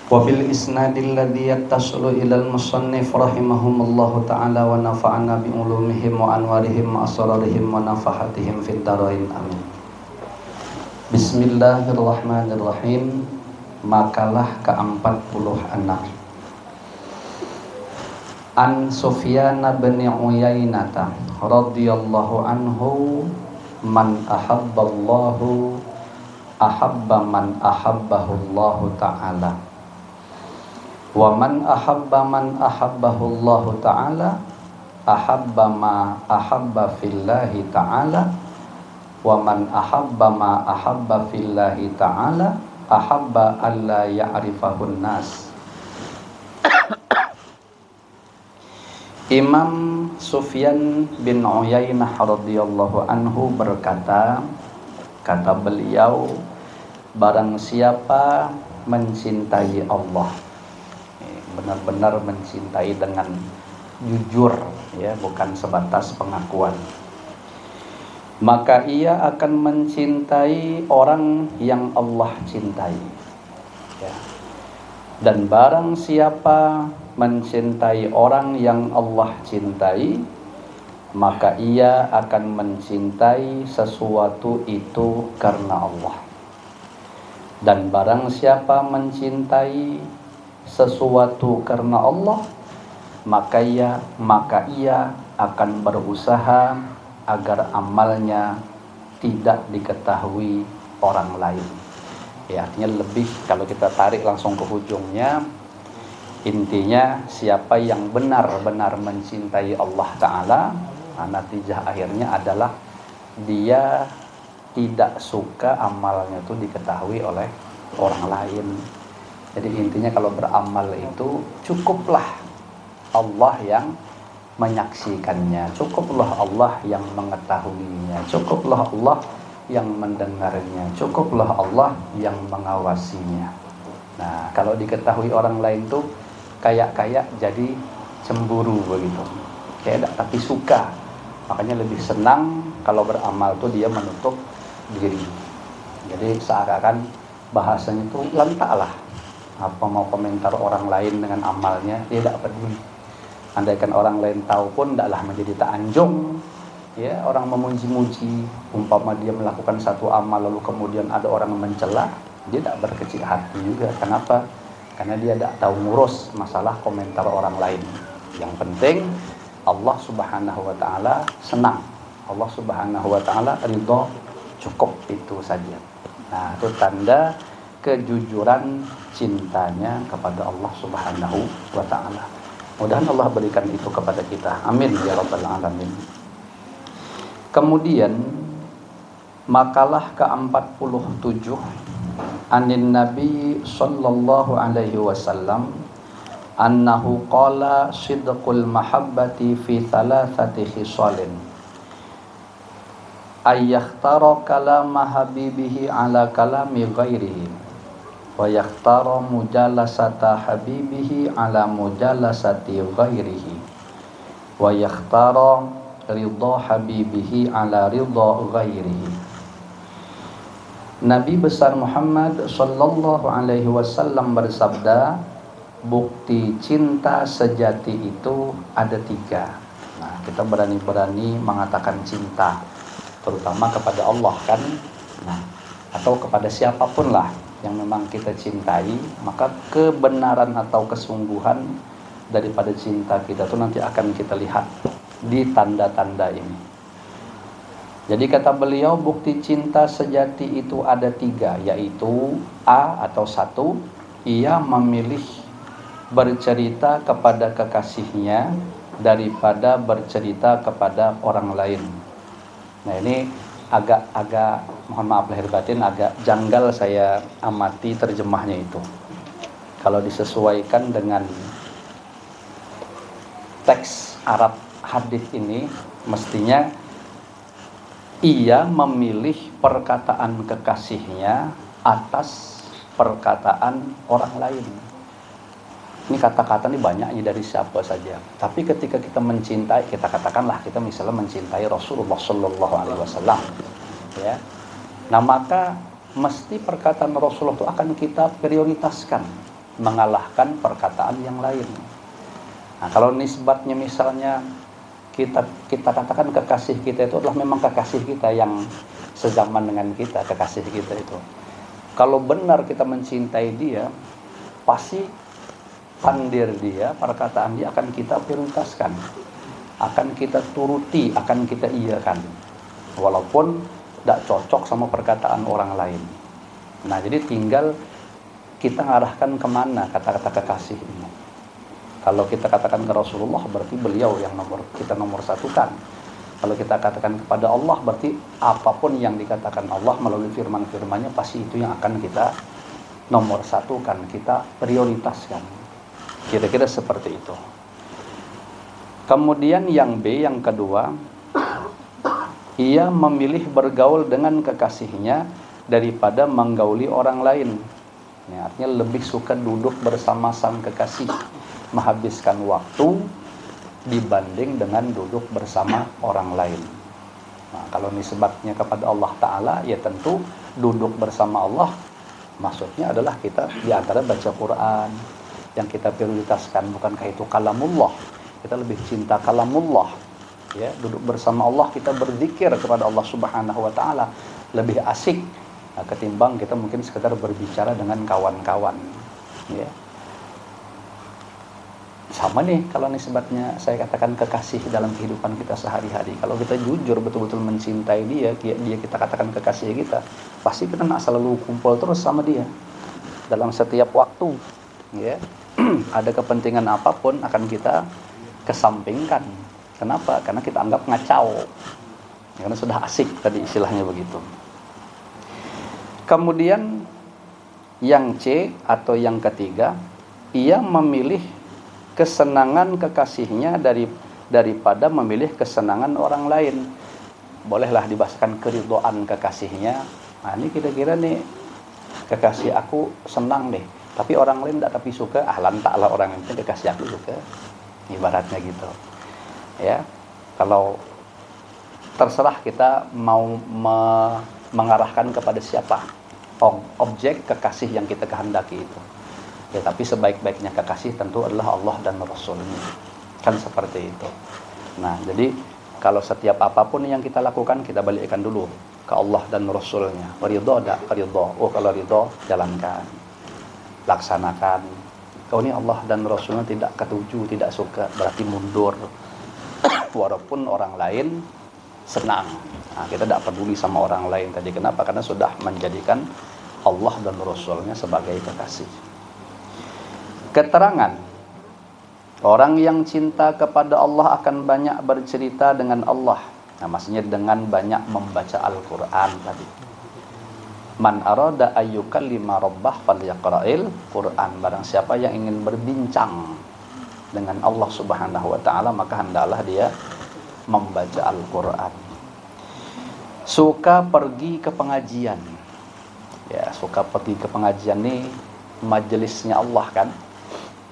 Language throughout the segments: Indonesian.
Wa bil isnadil ladzi yattasilu ilal musannif rahimahumullahu ta'ala wa nafa'ana bi ulumihim wa anwarihim wa asrarihim wa nafahatihim fid dharain amin. Bismillahirrahmanirrahim. Makalah ke-46. An Sufyan bin Uyainah radhiyallahu anhu, man ahabballahu ahabba man ahabbahullahu ta'ala. Wa man ahabbahullahu ta'ala ahabba ma ahabba fillahi ta'ala. Wa man ahabba ma ahabba fillahi ta'ala ahabba alla ya'rifahun nas. Imam Sufyan bin Uyainah radhiyallahu anhu berkata, kata beliau, barang siapa mencintai Allah, benar-benar mencintai dengan jujur, ya, bukan sebatas pengakuan, maka ia akan mencintai orang yang Allah cintai, ya. Dan barang siapa mencintai orang yang Allah cintai, maka ia akan mencintai sesuatu itu karena Allah. Dan barang siapa mencintai sesuatu karena Allah, maka ia akan berusaha agar amalnya tidak diketahui orang lain. Ya, artinya lebih, kalau kita tarik langsung ke ujungnya, intinya siapa yang benar-benar mencintai Allah Ta'ala, natijah akhirnya adalah dia tidak suka amalnya itu diketahui oleh orang lain. Jadi intinya kalau beramal itu cukuplah Allah yang menyaksikannya, cukuplah Allah yang mengetahuinya, cukuplah Allah yang mendengarnya, cukuplah Allah yang mengawasinya. Nah, kalau diketahui orang lain tuh kayak jadi cemburu begitu. Kayak tapi suka. Makanya lebih senang kalau beramal tuh dia menutup diri. Jadi seakan-akan bahasanya itu lantaklah. Apa mau komentar orang lain dengan amalnya, dia tidak peduli. Andaikan orang lain tahu pun tidaklah menjadi ta'anjung. Ya, orang memuji-muji, umpama dia melakukan satu amal lalu kemudian ada orang mencela, dia tidak berkecil hati juga. Kenapa? Karena dia tidak tahu ngurus masalah komentar orang lain. Yang penting Allah Subhanahu wa taala senang. Allah Subhanahu wa taala ridha, cukup itu saja. Nah, itu tanda kejujuran cintanya kepada Allah Subhanahu wa ta'ala. Mudah-mudahan Allah berikan itu kepada kita. Amin ya rabbal alamin. Kemudian makalah ke-47 anin Nabi sallallahu alaihi wasallam annahu qala sidqul mahabbati fi thalathati khisalin ayyakhtara kalama habibihi ala kalami ghairihi wa yakhtara mujalasata habibihi ala mujalasati ghairihi wa yakhtara ridha habibihi ala ridha ghairihi. Nabi besar Muhammad sallallahu alaihi wasallam bersabda, bukti cinta sejati itu ada 3. Nah, kita berani-berani mengatakan cinta, terutama kepada Allah kan, nah, atau kepada siapapun lah yang memang kita cintai, maka kebenaran atau kesungguhan daripada cinta kita itu nanti akan kita lihat di tanda-tanda ini. Jadi kata beliau, bukti cinta sejati itu ada 3, yaitu A atau 1, ia memilih bercerita kepada kekasihnya daripada bercerita kepada orang lain. Nah, ini agak mohon maaf lahir batin, agak janggal saya amati terjemahnya itu. Kalau disesuaikan dengan teks Arab hadis ini, mestinya ia memilih perkataan kekasihnya atas perkataan orang lain. Ini kata-kata ini banyaknya dari siapa saja. Tapi ketika kita mencintai, kita katakanlah kita misalnya mencintai Rasulullah Sallallahu Alaihi Wasallam, ya. Nah, maka mesti perkataan Rasulullah itu akan kita prioritaskan. mengalahkan perkataan yang lain. Nah, kalau nisbatnya misalnya kita katakan kekasih kita itu adalah memang kekasih kita yang sezaman dengan kita, kekasih kita itu. Kalau benar kita mencintai dia, pasti pandir dia, perkataan dia akan kita prioritaskan, akan kita turuti, akan kita iakan, walaupun tidak cocok sama perkataan orang lain. Nah, jadi tinggal kita ngarahkan kemana kata-kata kekasih ini. Kalau kita katakan ke Rasulullah, berarti beliau yang kita nomor satukan. Kalau kita katakan kepada Allah, berarti apapun yang dikatakan Allah melalui firman-firmannya, pasti itu yang akan kita nomor satukan, kita prioritaskan. Kira-kira seperti itu. Kemudian yang B, yang kedua, ia memilih bergaul dengan kekasihnya daripada menggauli orang lain. Ya, artinya lebih suka duduk bersama sang kekasih, menghabiskan waktu dibanding dengan duduk bersama orang lain. Nah, kalau nisbatnya kepada Allah Ta'ala, ya tentu duduk bersama Allah maksudnya adalah kita di antara baca Quran yang kita prioritaskan. Bukankah itu kalamullah? Kita lebih cinta kalamullah, ya, duduk bersama Allah, kita berzikir kepada Allah Subhanahu wa Ta'ala lebih asik ketimbang kita mungkin sekedar berbicara dengan kawan-kawan, ya. Sama nih kalau nisbatnya saya katakan kekasih dalam kehidupan kita sehari-hari. Kalau kita jujur betul-betul mencintai dia kita katakan kekasih kita, pasti kita nak selalu kumpul terus sama dia dalam setiap waktu, ya. Ada kepentingan apapun akan kita kesampingkan. Kenapa? Karena kita anggap ngacau, karena sudah asik tadi istilahnya begitu. Kemudian yang C atau yang ketiga, ia memilih kesenangan kekasihnya daripada memilih kesenangan orang lain. Bolehlah dibahaskan keridhaan kekasihnya. Nah, ini kira-kira nih kekasih aku senang deh, tapi orang lain tidak tapi suka, lantaklah orang itu kekasih aku suka. Ibaratnya gitu. Ya. Kalau terserah kita mau mengarahkan kepada siapa objek kekasih yang kita kehendaki itu. Ya, tapi sebaik-baiknya kekasih tentu adalah Allah dan Rasulnya. Kan seperti itu. Nah, jadi kalau setiap apapun yang kita lakukan, kita balikkan dulu ke Allah dan Rasulnya. Ridho tak? Ridho. Oh, kalau ridho, jalankan. Laksanakan. Kalau ini Allah dan Rasulnya tidak ketuju, tidak suka, berarti mundur. Walaupun orang lain senang. Nah, kita tidak peduli sama orang lain tadi. Kenapa? Karena sudah menjadikan Allah dan Rasulnya sebagai kekasih. Keterangan, orang yang cinta kepada Allah akan banyak bercerita dengan Allah. Nah, maksudnya dengan banyak membaca Al-Quran tadi. Man arada ayyukallima rabbah falyaqra'il Quran. Barang siapa yang ingin berbincang dengan Allah Subhanahu wa Ta'ala, maka hendaklah dia membaca Al-Quran. Suka pergi ke pengajian. Ya, suka pergi ke pengajian ini majelisnya Allah kan.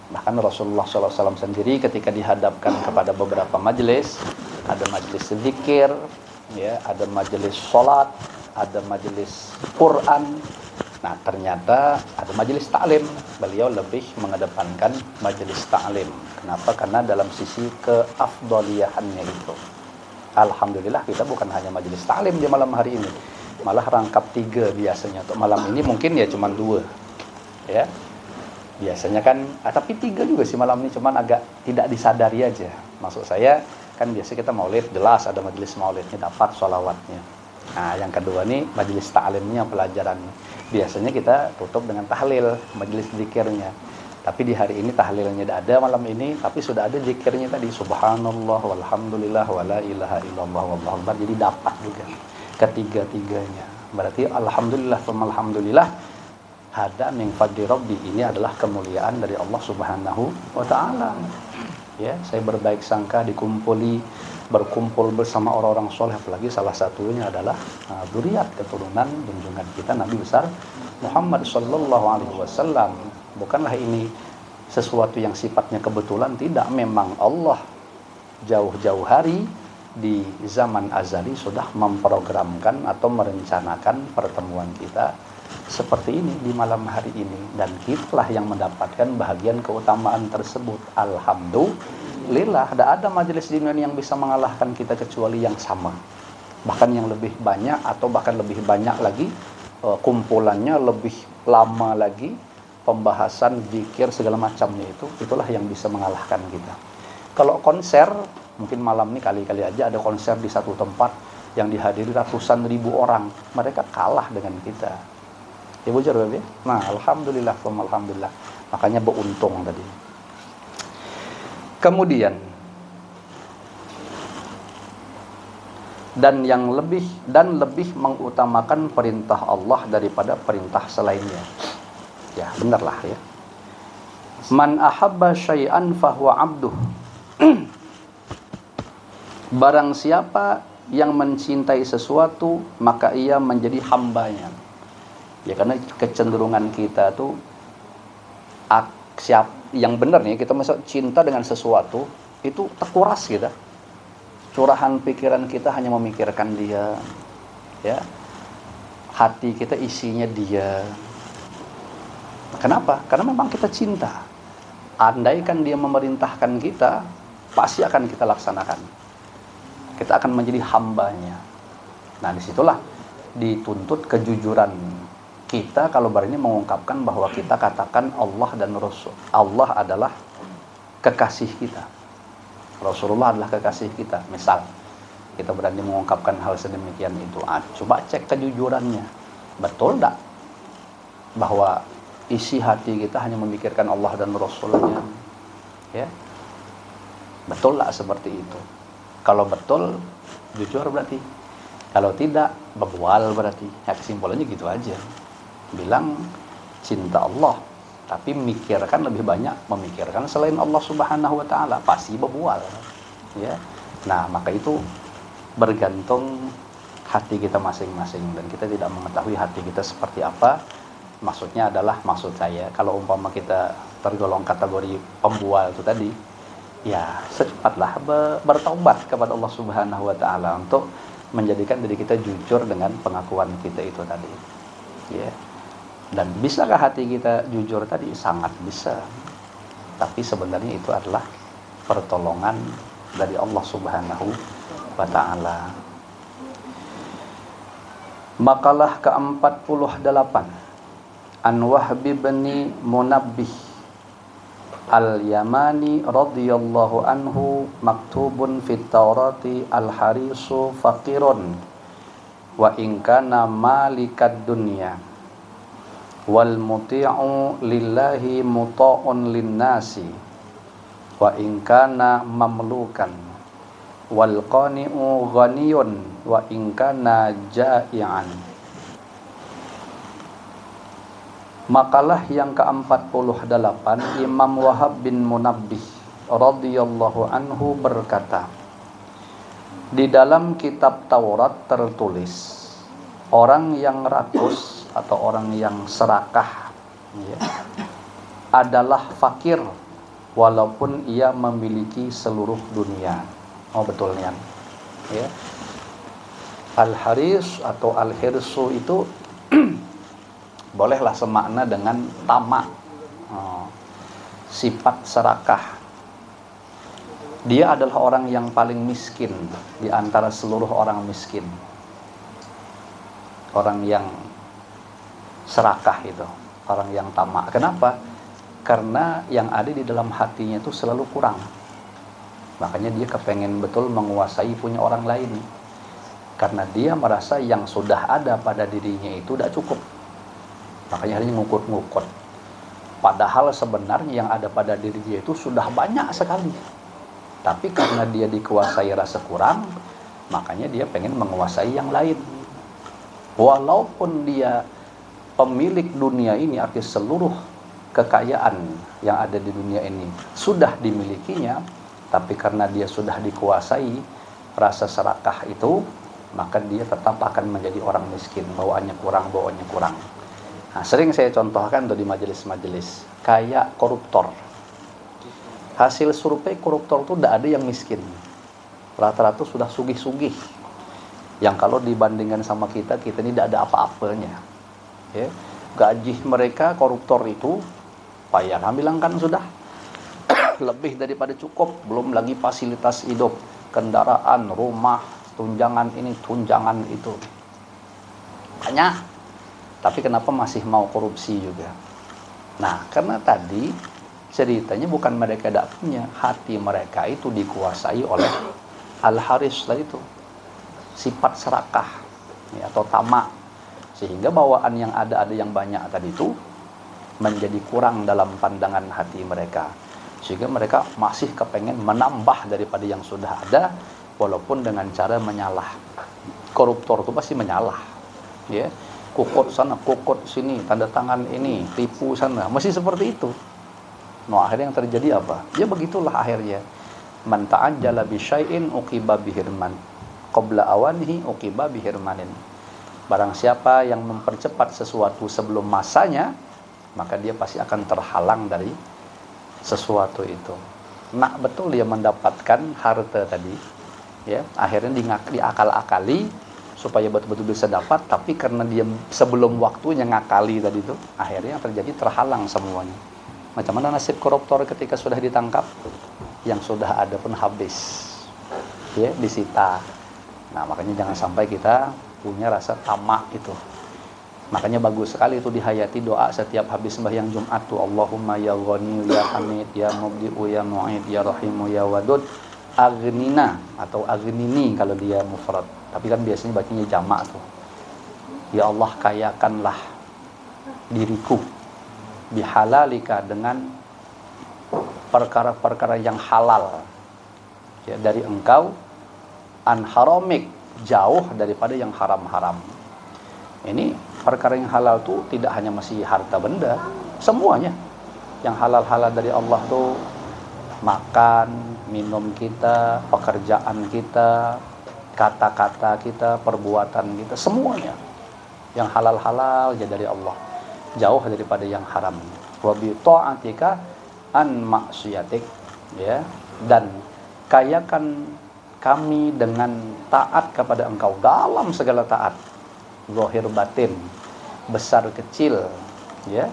Bahkan Rasulullah SAW sendiri ketika dihadapkan kepada beberapa majelis, ada majelis zikir, ya, ada majelis sholat, ada majelis Quran. Nah, ternyata ada majelis ta'lim. Beliau lebih mengedepankan majelis ta'lim. Kenapa? Karena dalam sisi keafdoliyahannya itu. Alhamdulillah kita bukan hanya majelis ta'lim di malam hari ini. Malah rangkap 3 biasanya. Untuk malam ini mungkin ya cuma 2. Ya. Biasanya kan, tapi 3 juga sih malam ini, cuman agak tidak disadari aja. Maksud saya, kan biasa kita maulid, jelas ada majelis maulidnya, dapat sholawatnya. Nah, yang kedua nih, majelis ta'limnya, pelajarannya. Biasanya kita tutup dengan tahlil, majelis zikirnya. Tapi di hari ini tahlilnya tidak ada malam ini, tapi sudah ada zikirnya tadi. Subhanallah, walhamdulillah, wala ilaha illallah, wallahu akbar. Jadi dapat juga ketiga-tiganya. Berarti alhamdulillah, alhamdulillah. Hada min fadli rabbi, ini adalah kemuliaan dari Allah Subhanahu wa Ta'ala. Ya, saya berbaik sangka berkumpul bersama orang-orang soleh, apalagi salah satunya adalah dzurriat keturunan junjungan kita Nabi besar Muhammad sallallahu alaihi wasallam. Bukanlah ini sesuatu yang sifatnya kebetulan, tidak, memang Allah jauh-jauh hari di zaman azali sudah memprogramkan atau merencanakan pertemuan kita seperti ini di malam hari ini, dan kitalah yang mendapatkan bahagian keutamaan tersebut. Alhamdulillah, tidak ada majelis di dunia yang bisa mengalahkan kita kecuali yang sama, bahkan yang lebih banyak, atau bahkan lebih banyak lagi kumpulannya, lebih lama lagi pembahasan zikir segala macamnya, itulah yang bisa mengalahkan kita. Kalau konser, mungkin malam ini kali-kali aja ada konser di satu tempat yang dihadiri ratusan ribu orang, mereka kalah dengan kita. Ya bujur ya. Nah, alhamdulillah, alhamdulillah. Makanya beruntung tadi. Kemudian dan lebih mengutamakan perintah Allah daripada perintah selainnya. Ya, benarlah ya. Man ahabba syai'an fahuwa abduh. Barang siapa yang mencintai sesuatu, maka ia menjadi hambanya. Ya, karena kecenderungan kita tuh yang benar nih, kita masuk cinta dengan sesuatu itu terkuras kita. Curahan pikiran kita hanya memikirkan dia. Ya. Hati kita isinya dia. Kenapa? Karena memang kita cinta. Andaikan dia memerintahkan kita, pasti akan kita laksanakan. Kita akan menjadi hambanya. Nah, disitulah dituntut kejujuran kita kalau ini mengungkapkan bahwa kita katakan Allah dan Rasul. Allah adalah kekasih kita, Rasulullah adalah kekasih kita. Misal kita berani mengungkapkan hal sedemikian itu, coba cek kejujurannya. Betul tak bahwa isi hati kita hanya memikirkan Allah dan Rasulnya? Ya, betul tak seperti itu? Kalau betul, jujur berarti. Kalau tidak, berbual berarti. Ya, kesimpulannya gitu aja. Bilang cinta Allah, tapi mikirkan lebih banyak memikirkan selain Allah Subhanahu wa taala, pasti berbual. Ya. Nah, maka itu bergantung hati kita masing-masing, dan kita tidak mengetahui hati kita seperti apa. Maksudnya adalah, maksud saya, kalau umpama kita tergolong kategori pembual itu tadi, ya secepatlah bertaubat kepada Allah Subhanahu wa taala untuk menjadikan diri kita jujur dengan pengakuan kita itu tadi. Ya. Dan bisakah hati kita jujur tadi? Sangat bisa. Tapi sebenarnya itu adalah pertolongan dari Allah Subhanahu wa taala. Makalah ke-48, An Wahb bin Munabbih Al-Yamani radhiyallahu anhu, maktubun fit Taurati al-harisu faqirun wa in kana malikad dunya wal muti'u lillahi muta'un linnasi wa in kana mamlukan wal qani'u ghaniyun wa in kana ja'ian. Makalah yang ke-48, Imam Wahab bin Munabbih radhiyallahu anhu berkata, di dalam kitab Taurat tertulis, orang yang rakus atau orang yang serakah, ya, adalah fakir walaupun ia memiliki seluruh dunia. Oh, betul nih, ya. Al-haris atau al-hirsu itu bolehlah semakna dengan tamak, sifat serakah. Dia adalah orang yang paling miskin di antara seluruh orang miskin. Orang yang serakah itu, orang yang tamak. Kenapa? Karena yang ada di dalam hatinya itu selalu kurang. Makanya dia kepengen betul menguasai punya orang lain. Karena dia merasa yang sudah ada pada dirinya itu tidak cukup. Makanya hanya ngukut-ngukut. Padahal sebenarnya yang ada pada dirinya itu sudah banyak sekali. Tapi karena dia dikuasai rasa kurang, makanya dia pengen menguasai yang lain. Walaupun dia pemilik dunia ini, artinya seluruh kekayaan yang ada di dunia ini sudah dimilikinya, tapi karena dia sudah dikuasai rasa serakah itu, maka dia tetap akan menjadi orang miskin, bawaannya kurang. Nah, sering saya contohkan tuh di majelis-majelis, kayak koruptor. Hasil survei koruptor itu tidak ada yang miskin, rata-rata sudah sugih-sugih. Yang kalau dibandingkan sama kita ini tidak ada apa-apanya. Ya, gaji mereka koruptor itu payah bilangkan sudah lebih daripada cukup, belum lagi fasilitas hidup, kendaraan, rumah, tunjangan ini, tunjangan itu. Banyak. Tapi kenapa masih mau korupsi juga? Nah, karena tadi ceritanya bukan mereka tidak punya, hati mereka itu dikuasai oleh al-haris tadi itu. Sifat serakah ya, atau tamak. Sehingga bawaan yang ada yang banyak tadi itu menjadi kurang dalam pandangan hati mereka. Sehingga mereka masih kepengen menambah daripada yang sudah ada, walaupun dengan cara menyalah. Koruptor itu pasti menyalah. Ya, kukut sana, kukut sini, tanda tangan ini, tipu sana, masih seperti itu. No, akhirnya yang terjadi apa? Ya begitulah akhirnya. Man ta'ajjala bi syai'in uqiba bihirman, qabla awanihi uqiba bihirmanin. Barang siapa yang mempercepat sesuatu sebelum masanya, maka dia pasti akan terhalang dari sesuatu itu. Nak betul dia mendapatkan harta tadi, ya, akhirnya diakal-akali supaya betul-betul bisa dapat, tapi karena dia sebelum waktunya ngakali tadi itu, akhirnya yang terjadi terhalang semuanya. Macam mana nasib koruptor ketika sudah ditangkap? Yang sudah ada pun habis, ya, disita. Nah, makanya jangan sampai kita punya rasa tamak itu. Makanya bagus sekali itu dihayati doa setiap habis sembahyang Jumat tuh, Allahumma ya Ghani ya Hamid ya Mubdi'u ya Mu'id ya Rahimu ya Wadud aghnina atau aghnini kalau dia mufrad. Tapi kan biasanya bacanya jamak tuh. Ya Allah, kayakanlah diriku bihalalika dengan perkara-perkara yang halal ya, dari engkau, an haramik, jauh daripada yang haram-haram. Ini perkara yang halal tuh tidak hanya masih harta benda, semuanya. Yang halal-halal dari Allah tuh makan, minum kita, pekerjaan kita, kata-kata kita, perbuatan kita, semuanya. Yang halal-halal ya dari Allah, jauh daripada yang haram. Wa bi ta'atika an maksiatik, ya, dan kayakan kami dengan taat kepada engkau dalam segala taat, zahir batin, besar kecil, ya,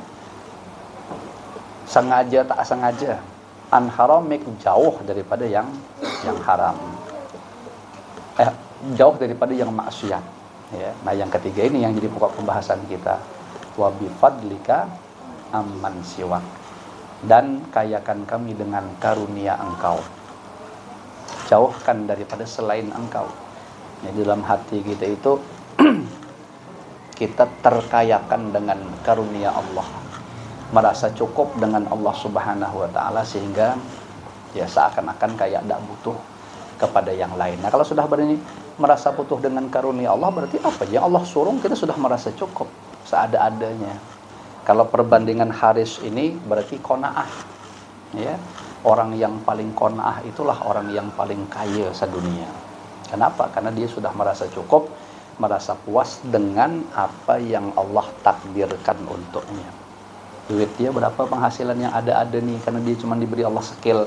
sengaja tak sengaja, an haramik, jauh daripada yang haram, jauh daripada yang maksiat, ya. Nah, yang ketiga ini yang jadi pokok pembahasan kita, wa bi fadlika amman siwak, dan kayakan kami dengan karunia engkau, jauhkan daripada selain engkau. Ya, di dalam hati kita itu kita terkayakan dengan karunia Allah, merasa cukup dengan Allah Subhanahu wa Ta'ala, sehingga ya seakan-akan kayak tidak butuh kepada yang lain. Nah, kalau sudah berani merasa butuh dengan karunia Allah, berarti apa? Yang Allah suruh kita sudah merasa cukup seada-adanya. Kalau perbandingan Haris ini berarti qanaah, ya. Orang yang paling qanaah itulah orang yang paling kaya sedunia. Kenapa? Karena dia sudah merasa cukup, merasa puas dengan apa yang Allah takdirkan untuknya. Duit dia berapa, penghasilan yang ada nih, karena dia cuma diberi Allah skill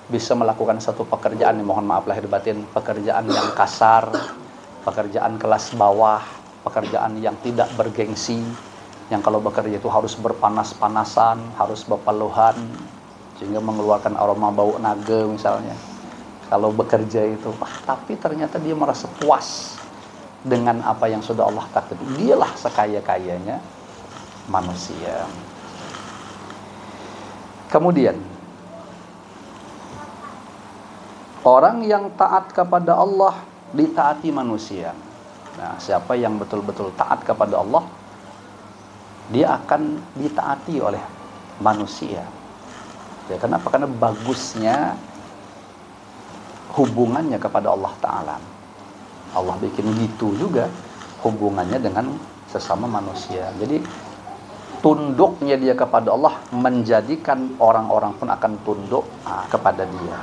bisa melakukan satu pekerjaan, mohon maaf lahir batin, pekerjaan yang kasar, pekerjaan kelas bawah, pekerjaan yang tidak bergengsi, yang kalau bekerja itu harus berpanas-panasan, harus berpeluhan, sehingga mengeluarkan aroma bau naga misalnya. Kalau bekerja itu, tapi ternyata dia merasa puas dengan apa yang sudah Allah takdirkan. Dialah sekaya-kayanya manusia. Kemudian orang yang taat kepada Allah ditaati manusia. Nah, siapa yang betul-betul taat kepada Allah, dia akan ditaati oleh manusia. Ya, kenapa? Karena bagusnya hubungannya kepada Allah Ta'ala. Allah bikin gitu juga hubungannya dengan sesama manusia. Jadi tunduknya dia kepada Allah menjadikan orang-orang pun akan tunduk kepada dia.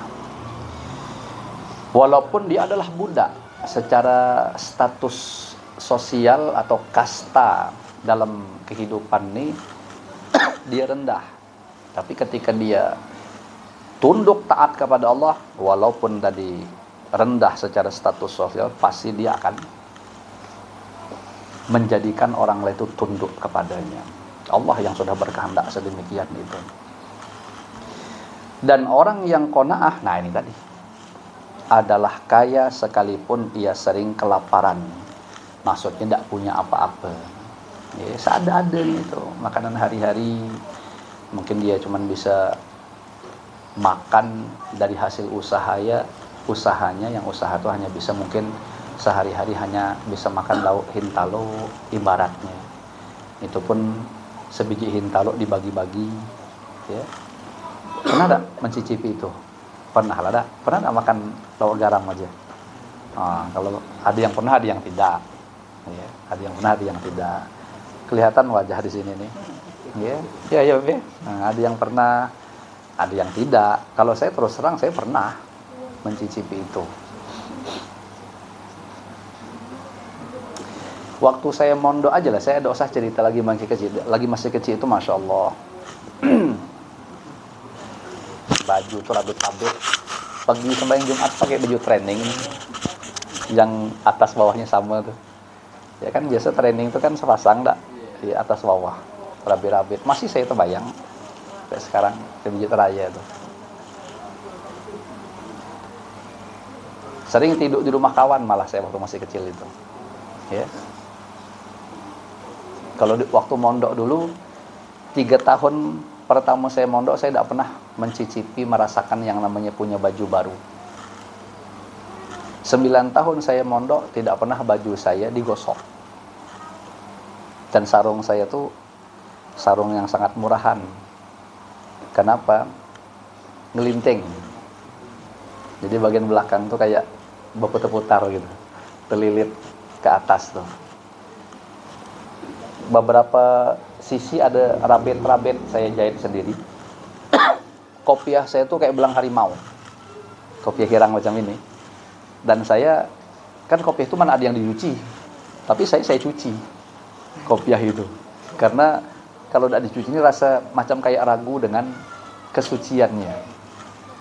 Walaupun dia adalah budak, secara status sosial atau kasta dalam kehidupan ini dia rendah. Tapi ketika dia tunduk taat kepada Allah, walaupun tadi rendah secara status sosial, pasti dia akan menjadikan orang lain itu tunduk kepadanya. Allah yang sudah berkehendak sedemikian itu. Dan orang yang qanaah, nah ini tadi, adalah kaya sekalipun ia sering kelaparan. Maksudnya tidak punya apa-apa. Ya, seadanya itu, makanan hari-hari. Mungkin dia cuma bisa makan dari hasil usahanya, yang usaha itu hanya bisa mungkin sehari-hari hanya bisa makan lauk hintalo ibaratnya. Itu pun sebiji hintalo dibagi-bagi, ya. Pernah tak mencicipi itu? Pernah lah, dak? Pernah tak makan lauk garam aja? Nah, kalau ada yang pernah, ada yang tidak. Ya, ada yang pernah, ada yang tidak. Kelihatan wajah di sini nih. Ya. Nah, ada yang pernah, ada yang tidak. Kalau saya terus terang, saya pernah mencicipi itu. Waktu saya mondok aja lah, saya tidak usah cerita lagi masih kecil itu, masya Allah. Baju tuh rabit-rabit, pagi sembahyang Jumat pakai baju training yang atas bawahnya sama tuh, ya kan biasa training itu kan sepasang dak, di atas bawah rabit-rabit, masih saya terbayang sampai sekarang di Bukit Raya tuh. Sering tidur di rumah kawan malah saya waktu masih kecil itu, ya. Kalau waktu mondok dulu 3 tahun pertama saya mondok, saya tidak pernah mencicipi, merasakan yang namanya punya baju baru. 9 tahun saya mondok, tidak pernah baju saya digosok. Dan sarung saya tuh sarung yang sangat murahan. Kenapa? Ngelinting. Jadi bagian belakang tuh kayak berputar-putar gitu, terlilit ke atas tuh. Beberapa sisi ada rabit-rabit saya jahit sendiri. Kopiah saya tuh kayak belang harimau, kopiah kirang macam ini. Dan saya kan kopiah itu mana ada yang dicuci, tapi saya cuci kopiah itu, karena kalau tidak dicuci ini rasa macam kayak ragu dengan kesuciannya.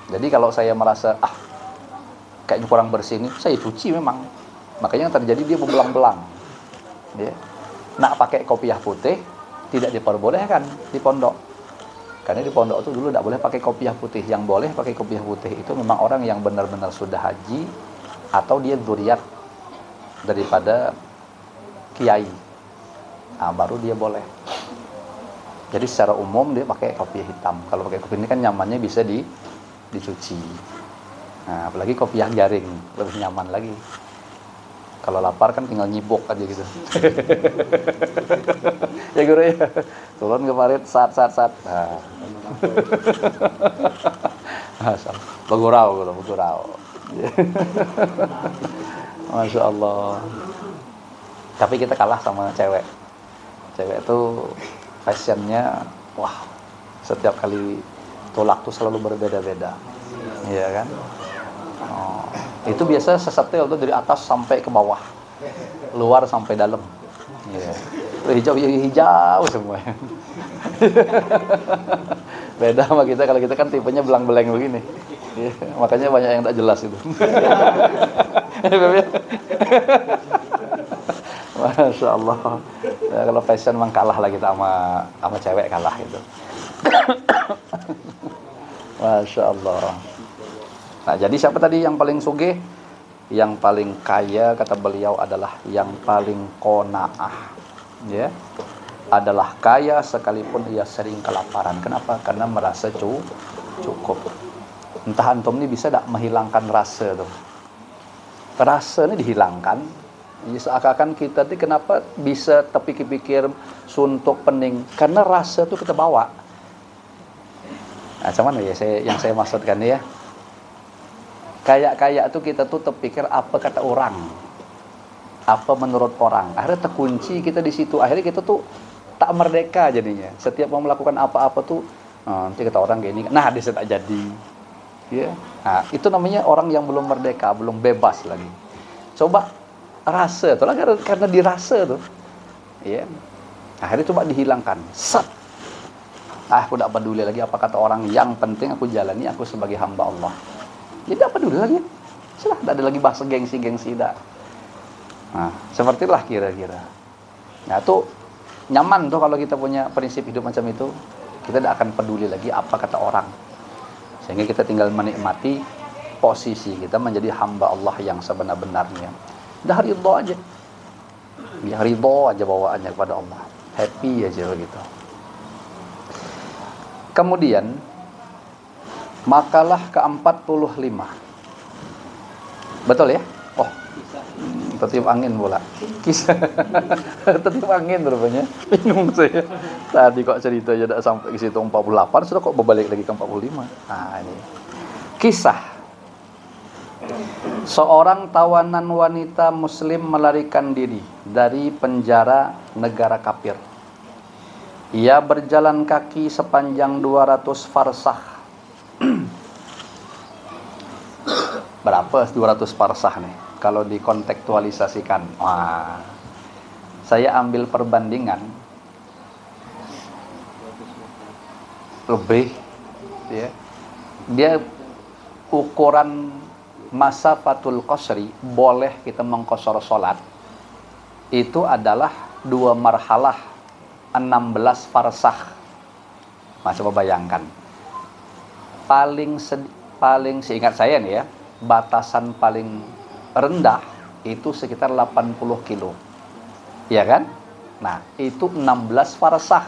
Jadi kalau saya merasa kayaknya kurang bersih ini, saya cuci memang. Makanya yang terjadi dia bebelang-belang, ya. Nak pakai kopiah putih tidak diperbolehkan di pondok, karena di pondok itu dulu tidak boleh pakai kopiah putih. Yang boleh pakai kopiah putih itu memang orang yang benar-benar sudah haji atau dia dzurriat daripada kiai, baru dia boleh. Jadi secara umum dia pakai kopiah hitam. Kalau pakai kopiah ini kan nyamannya bisa dicuci. Nah, apalagi kopiah jaring lebih nyaman lagi. Kalau lapar kan tinggal nyibok aja gitu. Ya guru ya. Turun ke parit, sat. Nah. Begurau. Masya Allah. Tapi kita kalah sama cewek. Cewek itu fashionnya, wah, setiap kali tolak tuh selalu berbeda-beda. Iya kan? Oh. Itu biasa sesetel tuh dari atas sampai ke bawah, luar sampai dalam. Hijau semua. Beda sama kita, kalau kita kan tipenya belang-beleng begini. Makanya banyak yang tak jelas itu. Masya Allah. Ya, kalau fashion memang kalah lah kita sama cewek, kalah gitu. Masya Allah. Nah, jadi siapa tadi yang paling sugih? Yang paling kaya, kata beliau, adalah yang paling qanaah. Ya. Adalah kaya sekalipun ia sering kelaparan. Kenapa? Karena merasa cukup. Entah antum ini bisa tak menghilangkan rasa tuh. Rasa ini dihilangkan. Ya, seakan-akan kita tuh kenapa bisa terpikir-pikir suntuk pening? Karena rasa tuh kita bawa. Nah, cuman ya yang saya maksudkan ya. Kayak tuh kita tuh terpikir apa kata orang, apa menurut orang. Akhirnya terkunci kita di situ. Akhirnya kita tuh tak merdeka jadinya. Setiap mau melakukan apa-apa tuh, nanti kata orang kayak ini, nah dia tak jadi. Ya. Nah, itu namanya orang yang belum merdeka, belum bebas lagi. Coba rasa tuh lah, karena dirasa tuh. Ya. Akhirnya coba dihilangkan. Set. Aku tak peduli lagi apa kata orang. Yang penting aku jalani aku sebagai hamba Allah. Jadi apa dulu lagi? Sudah, tidak ada lagi bahasa gengsi-gengsi dah. Nah, sepertilah kira-kira. Nah itu nyaman tuh kalau kita punya prinsip hidup macam itu. Kita tidak akan peduli lagi apa kata orang. Sehingga kita tinggal menikmati posisi kita menjadi hamba Allah yang sebenar-benarnya. Dah ridho aja. Ya ridho aja bawaannya kepada Allah. Happy aja begitu. Kemudian makalah ke-45. Betul ya? Oh, tertiup angin pula. Kisah tertiup angin rupanya. Bingung saya. Tadi kok cerita aja sampai ke situ 48, sudah kok berbalik lagi ke 45. Nah, ini. Kisah seorang tawanan wanita muslim melarikan diri dari penjara negara kafir. Ia berjalan kaki sepanjang 200 farsah. Berapa 200 farsah nih? Kalau dikontekstualisasikan. Wah. Saya ambil perbandingan lebih ya. Dia ukuran masafatul qasri, boleh kita mengqasar salat itu adalah 2 marhalah 16 farsah. Nah, coba bayangkan. Paling seingat saya nih ya, batasan paling rendah itu sekitar 80 kilo. Iya kan? Nah, itu 16 farsah.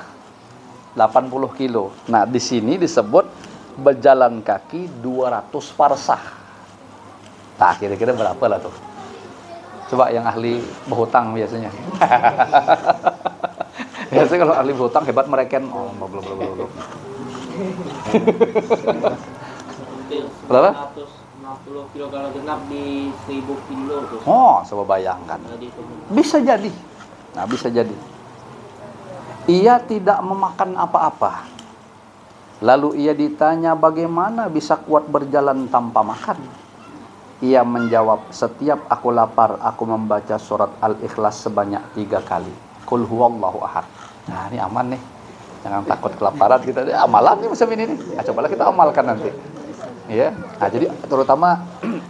80 kilo. Nah, di sini disebut berjalan kaki 200 farsah. Nah, kira-kira berapa lah tuh? Coba yang ahli berhutang biasanya. Biasanya kalau ahli berhutang hebat mereken. Oh, belum. Berapa? 160 kilo kalau genap di 1000 kilo tuh. Oh, coba bayangkan. Bisa jadi. Nah, bisa jadi. Ia tidak memakan apa-apa. Lalu ia ditanya bagaimana bisa kuat berjalan tanpa makan. Ia menjawab, setiap aku lapar, aku membaca surat Al-Ikhlas sebanyak 3 kali. Qul huwallahu ahad. Nah, ini aman nih. Jangan takut kelaparan kita. Amalan nih macam ini nih. Nah, cobalah kita amalkan nanti. Ya. Nah, jadi terutama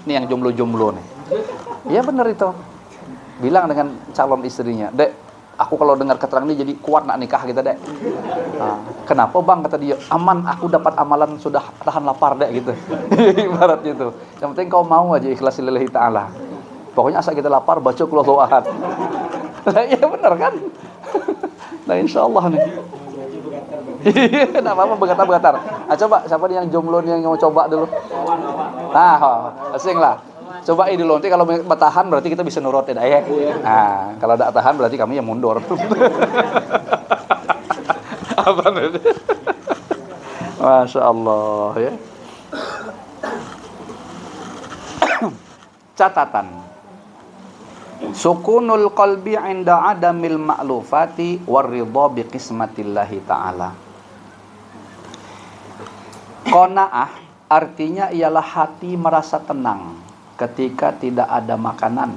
nih yang jomblo-jomblo nih. Iya benar itu. Bilang dengan calon istrinya, "Dek, aku kalau dengar keterangan ini jadi kuat nak nikah kita, Dek." Nah, kenapa Bang? Kata dia, "Aman, aku dapat amalan sudah tahan lapar, Dek," gitu. Ibaratnya itu. Yang penting kau mau aja ikhlas lillahi ta'ala. Pokoknya asal kita lapar baca qul huwallahu ahad. Nah, iya benar kan? Nah, insyaallah nih. Nah, apa bergetar-getar. Ah, coba siapa nih yang jomblo nih yang mau coba dulu? Nah, asing lah. Cobain dulu, nanti kalau bertahan berarti kita bisa nurutin ya. Nah, kalau tidak tahan berarti kami yang mundur. Apa nih? Masya Allah ya. Catatan. Sukunul qalbi 'inda adamil ma'lufati waridha bi qismatillahi ta'ala. Qanaah artinya ialah hati merasa tenang ketika tidak ada makanan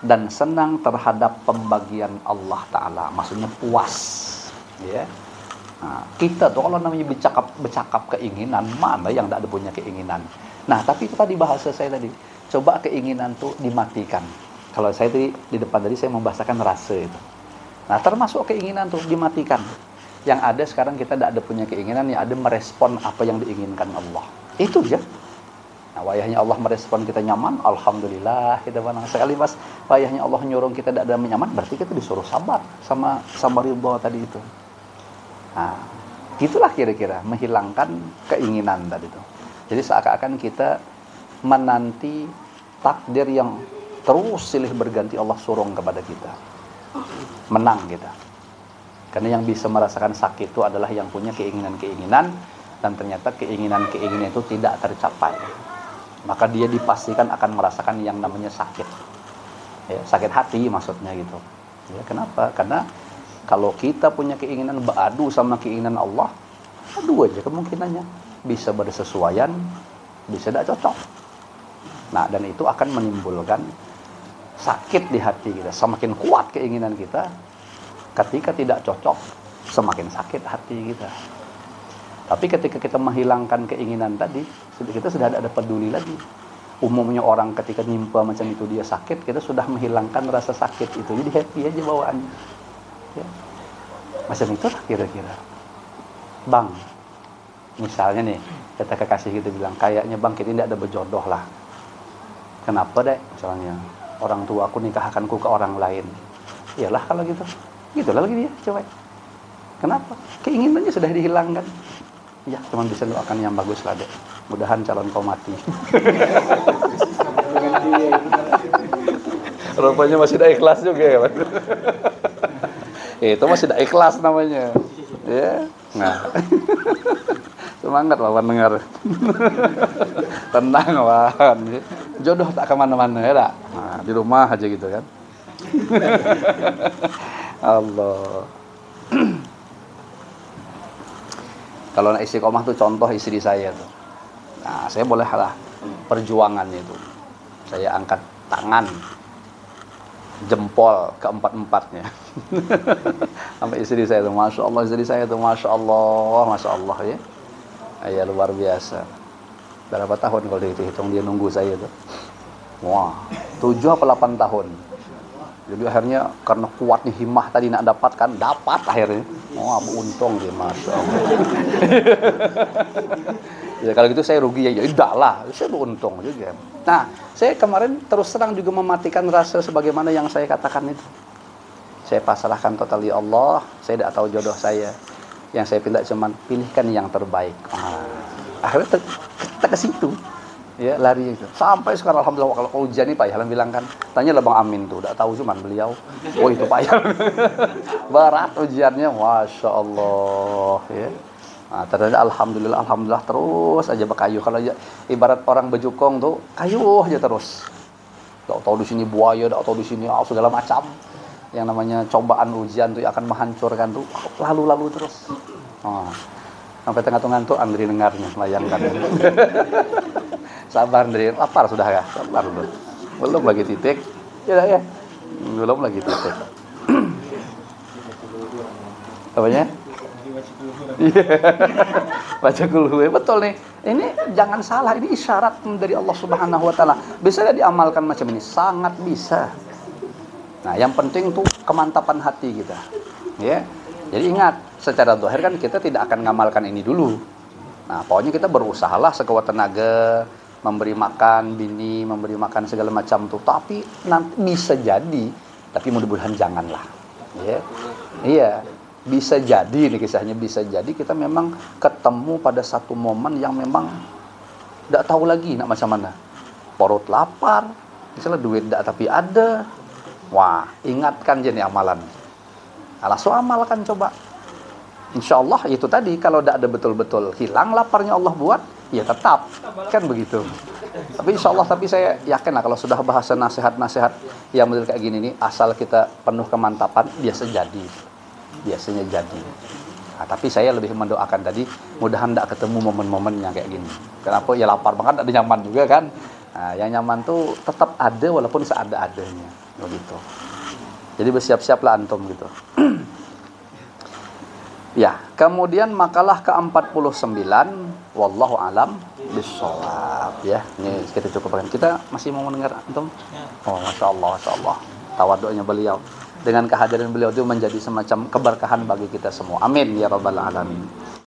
dan senang terhadap pembagian Allah Ta'ala. Maksudnya puas ya. Nah, kita tuh kalau namanya bercakap keinginan, mana yang tidak ada punya keinginan. Nah, tapi itu tadi bahasa saya tadi, coba keinginan tuh dimatikan. Kalau saya tadi di depan tadi saya membahasakan rasa itu. Nah, termasuk keinginan tuh dimatikan. Yang ada sekarang kita tidak ada punya keinginan, yang ada merespon apa yang diinginkan Allah. Itu ya. Nah, wayahnya Allah merespon kita nyaman, alhamdulillah kita menang sekali pas wayahnya Allah nyuruh kita tidak ada nyaman, berarti kita disuruh sabar sama ridha tadi itu. Nah, itulah kira-kira menghilangkan keinginan tadi itu. Jadi seakan-akan kita menanti takdir yang terus silih berganti Allah suruh kepada kita. Menang kita. Karena yang bisa merasakan sakit itu adalah yang punya keinginan-keinginan dan ternyata keinginan-keinginan itu tidak tercapai. Maka dia dipastikan akan merasakan yang namanya sakit. Ya, sakit hati maksudnya gitu. Ya, kenapa? Karena kalau kita punya keinginan beradu sama keinginan Allah, adu aja kemungkinannya. Bisa bersesuaian, bisa tidak cocok. Nah, dan itu akan menimbulkan sakit di hati kita. Semakin kuat keinginan kita, ketika tidak cocok, semakin sakit hati kita. Tapi ketika kita menghilangkan keinginan tadi, kita sudah ada peduli lagi. Umumnya orang ketika nimpa macam itu dia sakit, kita sudah menghilangkan rasa sakit itu. Jadi happy aja bawaannya. Ya. Macam itulah kira-kira. Bang, misalnya nih, kata kekasih kita bilang, kayaknya bang kita tidak ada berjodoh lah. Kenapa dek? Misalnya, orang tua aku nikahkanku ke orang lain. Iyalah kalau gitu. Gitulah lagi dia, coba. Kenapa? Keinginannya sudah dihilangkan. Ya, cuma bisa doakan yang bagus lah dek. Mudahan calon kau mati. Rupanya masih ada ikhlas juga ya, Pak. Itu masih ada ikhlas namanya. Ya. Nah. Semangat lawan dengar. Tenang lawan. Jodoh tak kemana-mana ya tak? Nah, di rumah aja gitu kan. Allah. Kalau nak istiqomah tuh contoh istri saya tuh. Nah, saya bolehlah perjuangannya itu. Saya angkat tangan, jempol keempat-empatnya. Sampai istri saya tuh, masya Allah, istri saya tuh, masya Allah ya. Ya luar biasa. Berapa tahun kalau dihitung dia nunggu saya tuh? Wah, 7 apa 8 tahun. Jadi akhirnya karena kuatnya himmah tadi nak dapatkan, dapat akhirnya. Wah, untung dia, masya Allah. Ya kalau gitu saya rugi ya, tidak lah, saya beruntung juga. Nah, saya kemarin terus terang juga mematikan rasa sebagaimana yang saya katakan itu. Saya pasrahkan total ya Allah, saya tidak tahu jodoh saya. Yang saya pinta cuman pilihkan yang terbaik. Akhirnya kita ke situ. Ya, lari itu. Sampai sekarang alhamdulillah kalau ujian ini Pak Yahlan bilang kan, tanyalah Bang Amin tuh, enggak tahu cuman beliau. Oh itu Pak Yahlan. Berat ujiannya, masya Allah ya. Nah, ternyata alhamdulillah terus aja berkayu. Kalau ibarat orang bejukong tuh, kayu aja terus. Enggak tahu di sini buaya, enggak tahu di sini segala macam. Yang namanya cobaan ujian tuh akan menghancurkan tuh lalu terus. Sampai tengah-tengah tuh Andri dengarnya, bayangkan. Sabar Andri, lapar sudah ya? Sabar dulu. Belum lagi titik. Ya. Belum lagi titik. Apanya? Baca kulhuwe, betul nih. Ini jangan salah, ini isyarat dari Allah Subhanahu wa taala. Bisa nggak diamalkan macam ini? Sangat bisa. Nah, yang penting tuh kemantapan hati kita. Ya. Jadi ingat, secara zahir kan kita tidak akan ngamalkan ini dulu. Nah, pokoknya kita berusahalah sekuat tenaga memberi makan bini, memberi makan segala macam tuh. Tapi nanti bisa jadi, tapi mudah-mudahan janganlah. Ya. Iya. Bisa jadi nih kisahnya, bisa jadi kita memang ketemu pada satu momen yang memang tidak tahu lagi nak macam mana. Perut lapar, misalnya duit tidak tapi ada. Wah, ingatkan je nih amalan. Langsung amalkan coba. Insya Allah itu tadi, kalau tidak ada betul-betul hilang laparnya Allah buat, ya tetap kan begitu. Tapi insya Allah, tapi saya yakin lah kalau sudah bahasa nasihat-nasihat yang model kayak gini nih, asal kita penuh kemantapan, biasanya jadi. Nah, tapi saya lebih mendoakan tadi, mudahan tidak ketemu momen-momen yang kayak gini. Kenapa? Ya lapar banget, ada nyaman juga kan. Nah, yang nyaman tuh tetap ada walaupun seada-adanya, begitu. Jadi bersiap-siaplah antum gitu. Ya, kemudian makalah ke-49, wallahu alam bishawab ya. Ini kita cukupkan. Kita masih mau mendengar antum? Oh, masya Allah. Tawaduknya beliau. Dengan kehadiran beliau itu menjadi semacam keberkahan bagi kita semua. Amin ya rabbal alamin.